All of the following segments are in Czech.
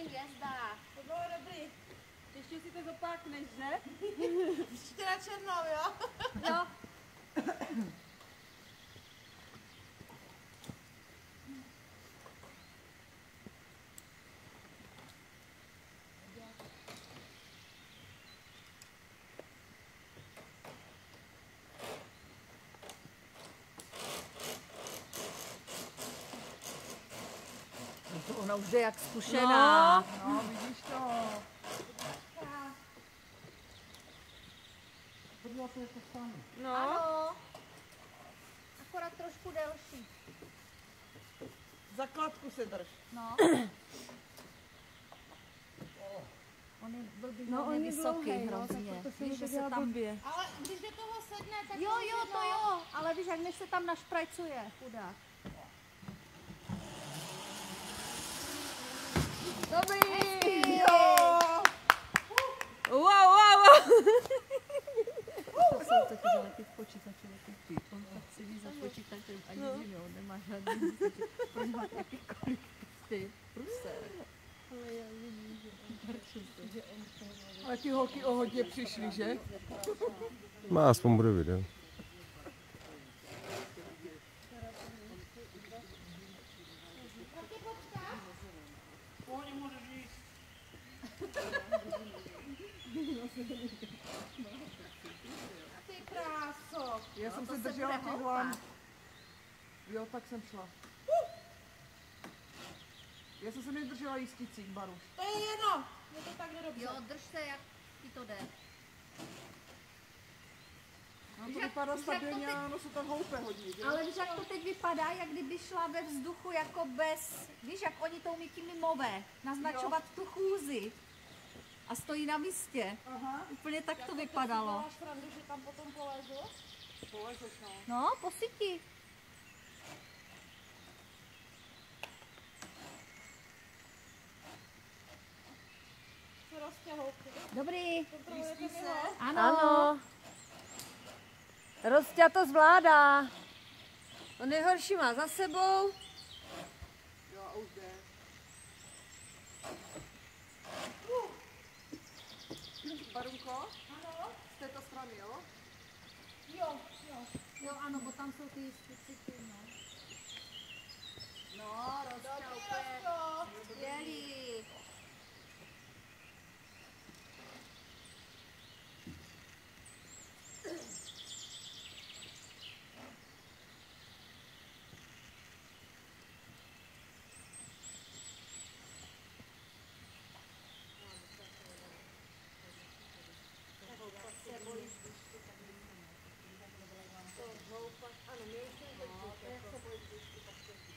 hvězdách. To bylo dobrý. Ještě si to zopákneš, že? Ještě na černou, jo? Jo. Ona už je jak zkušená. No, vidíš to. Podívá se jako sami. No. Ano. Akorát trošku delší. Zakladku se drž. No. On je blbý, No, on je vysoký dlouhej, hrozně. No, tak to Víš, se že se tam... blbě. Ale když do toho sedne, tak... Jo, to jo, ale víš, jak než se tam našprajcuje, chudák. Dobrý! Jo! Wow. To jsou taky ty počítače, on tak sedí za počítačem a nic jiného, nemá žádný pro něho jakýkoliv ty průser. Ale ty holky o hodně přišly, že? Má aspoň bude video. Ty kráso. Já jsem to se se držela bude těch houpat. hlan. Jo, tak jsem šla. Já jsem se nedržela jisticí, Baruš. To je jedno. Je to tak nedobře. Jo, drž se, jak ti to jde. No Víš, to jak- vypadá víš, jak to stabilně, teď- a ono se tam houpe hodně, že? Ale víš, jak to teď vypadá, jak kdyby šla ve vzduchu jako bez, víš, jak oni to umí ti mimové, naznačovat tu chůzi. A stojí na místě. Aha, Úplně tak to vypadalo. Máš pravdu, že tam potom polezu? polezeš, no. No, posytí. Se roztěhoupky. Dobrý. Kontrolujete mi se? ho? Ano. Rosťa to zvládá. To nejhorší má za sebou. Jo, a už jde. Barunko? Ano? Z této strany, jo? Jo. Jo, ano, bo tam jsou ty city, no. No, Dobrý, rozťa, Rostko. skvělý.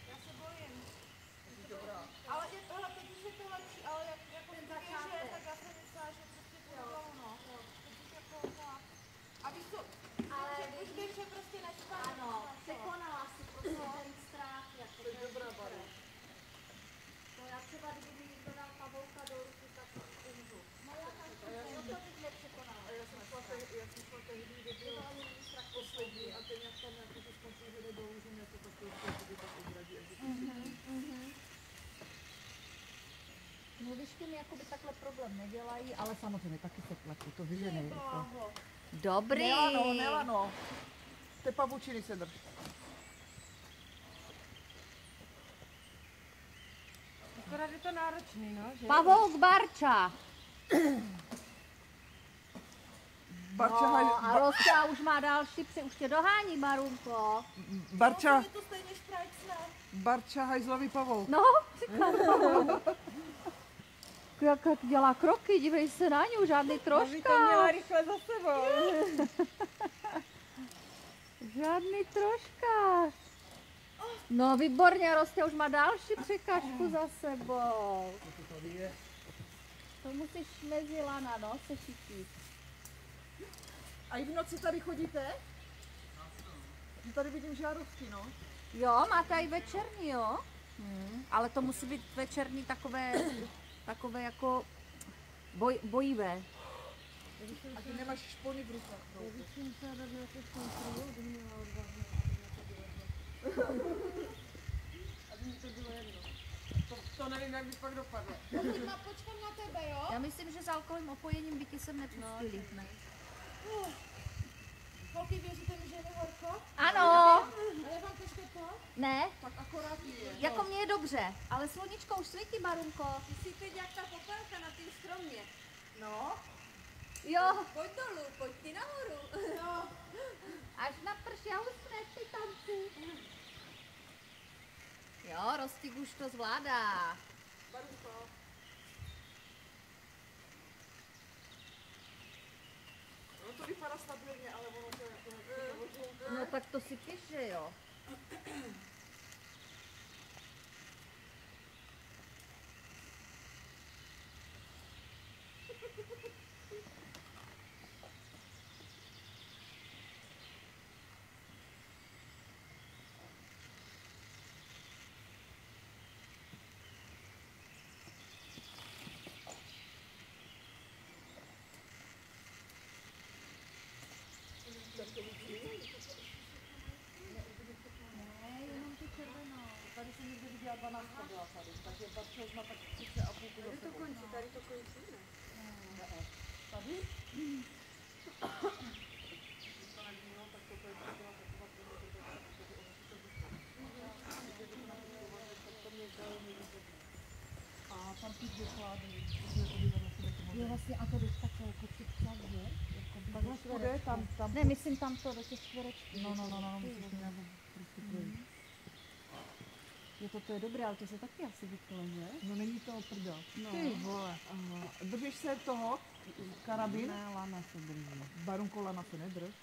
Já se bojím. Ale je tohle, teď už je to lepší, ale jak jako ten začátek, tak já jsem myslela, že prostě to bylo ono. Teď už jako tak. A víš co, Ale že už vím, že prostě nespát. Ano, překonala si prostě ten strach, jako To je dobrá, Baruš. to já třeba, kdyby mi někdo dal pavouka do ruky, tak umřu. No já tak to bych nepřekonala. Já jsem šla tehdy, kdy byl poslední a ten jak tam nějaký ty skončil, že nedolů, že mě to tak odradí. No víš, ty mi jakoby takhle problém nedělají, ale samozřejmě taky se pletu, to vyžené. Jako. Dobrý. Nelano. Ty pavučiny se drž. Akorát je to náročný, no, že? Pavouk Barča. Barča, No, a Rosťa už má další psy, už tě dohání, Marunko. Barča, Je to stejně šprajcne. Barča hajzlový pavouk. No, říkám pavouk. Jak dělá kroky, dívej se na ní, žádný Aby to měla troška. rychle za sebou. Žádný troška. No výborně, Rosťa už má další překážku za sebou. To musíš mezi lana, no, se chytit. A i v noci tady chodíte? Že tady vidím žárovky, no. Jo, máte i večerní, jo? Ale to musí být večerní takové jako bojivé. A ty nemáš špony v rukách. Aby mi to bylo jedno. To nevím, jak by pak dopadlo. Počkám na tebe, jo? Já myslím, že s alkoholovým opojením by tě sem nepustili. Ne. Holky, věříte mi, že je mi horko? Ano. A je vám to štěplo? Ne, Tak akorát je. jako mě je dobře, ale sluníčko už svítí, Marunko. Ty jsi teď jak ta popelka na tým stromě. No. Jo, Pojď dolů, pojď ty nahoru. No. až na prší a usne ty tanci. Jo, Rostík už to zvládá. Barunko. No to vypadá stabilně, ale ono to jako... No tak to si piš, že jo. Ne, jenom tu červenou. Tady jsem někde viděla 12 byla tady, takže Barčel má tak 3,5 kg za sebou. Končí, tady to končí, ne? Tady? Když to nevíno, tak toto je taková taková a tam ty dvě klády, Jo, vlastně a to jde takhle jako cipcak, že? takhle půjde, tam, Ne, myslím tam to do těch čtverečků. no, musíš to nějak prostě projít. To je dobré, ale to se taky asi vytklo, že? No není to prdel. No. Ty vole. Držíš se toho, karabín? Ne, lana se drží. Barunko, lana se nedrž.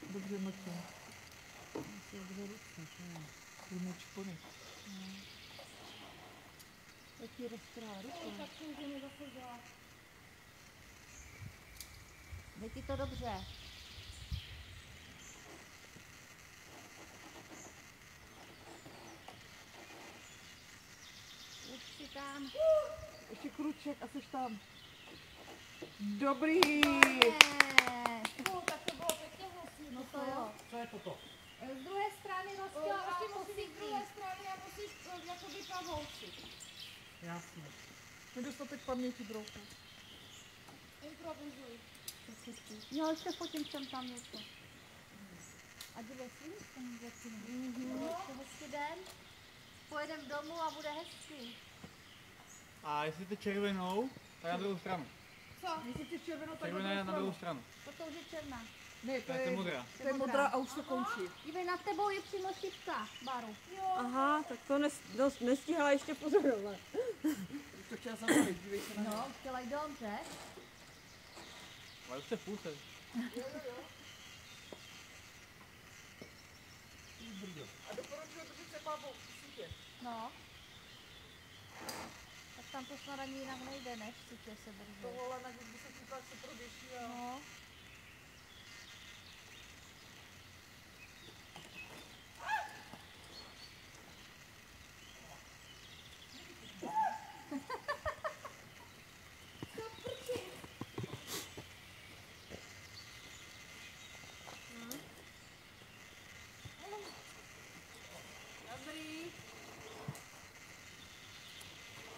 Dobře mlčí. Asi dvě ruce, že jo. Budeme čpony. Jak ti roztrhá ruku. Tak to už mi zase dělá. Jde ti to dobře. Už si tam. Ještě kruček a seš tam. Dobrý! Tak to bylo pěkně hlasný. No to jo. Co je toto? Z druhé strany roztěla a Ještě musí být z posídní. druhé strany a musíš jakoby pavouci. Jasně. Nedostatek paměti brouku. Improvizuj. Jo, ještě fotím sem tam něco. A dívej si, tam začíná. Hezký den. Pojedem domů a bude hezký. A jestli jste červenou, tak na druhou stranu. Co? Jestli ty červenou, tak Červená je na druhou stranu. Toto už je černá. Ne, to Tak to je je, modrá. to je modrá a už to končí. Dívej, nad tebou je přímo šipka, Baru. Aha, tak to nestíhala ještě pozorovat. Už to chtěla zabalit, dívej se na No, chtěla jít dom, že? Ale už jste v půlce. A doporučuji držet se pávou sítě. No. Tak tam to snad ani jinak nejde, než sítě se držet. Tohle, na když by se týkal, se proběží a... No. Dobrý.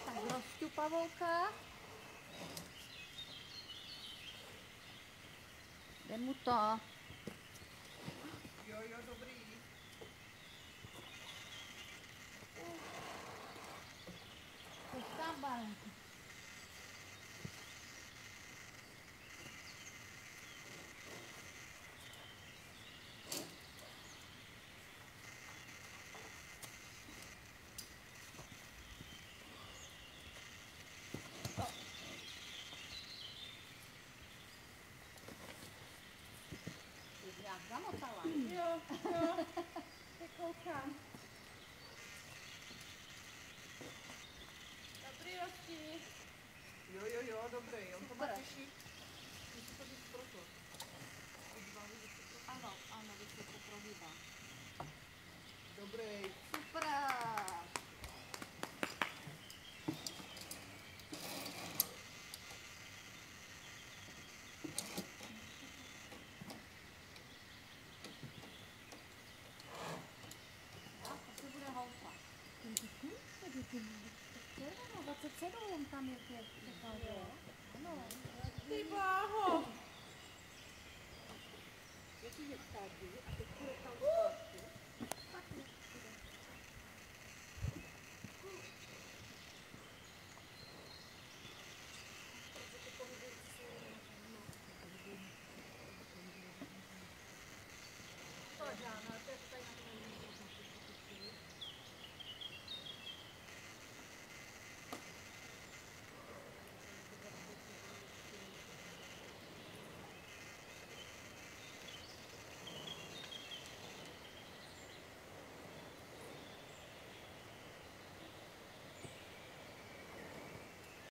Tak rozťu pavouka. Jde mu to. Jo, dobrý. Což tam, Baru? Jak zamotala. Jo. Ty koukám. Dobrý rozdíl. Jo, dobrý. On to má Super. těžší. Musí to být proto. Ano, vy se to prohýbá. Dobrý. Super. A to se bude houpat. lidi a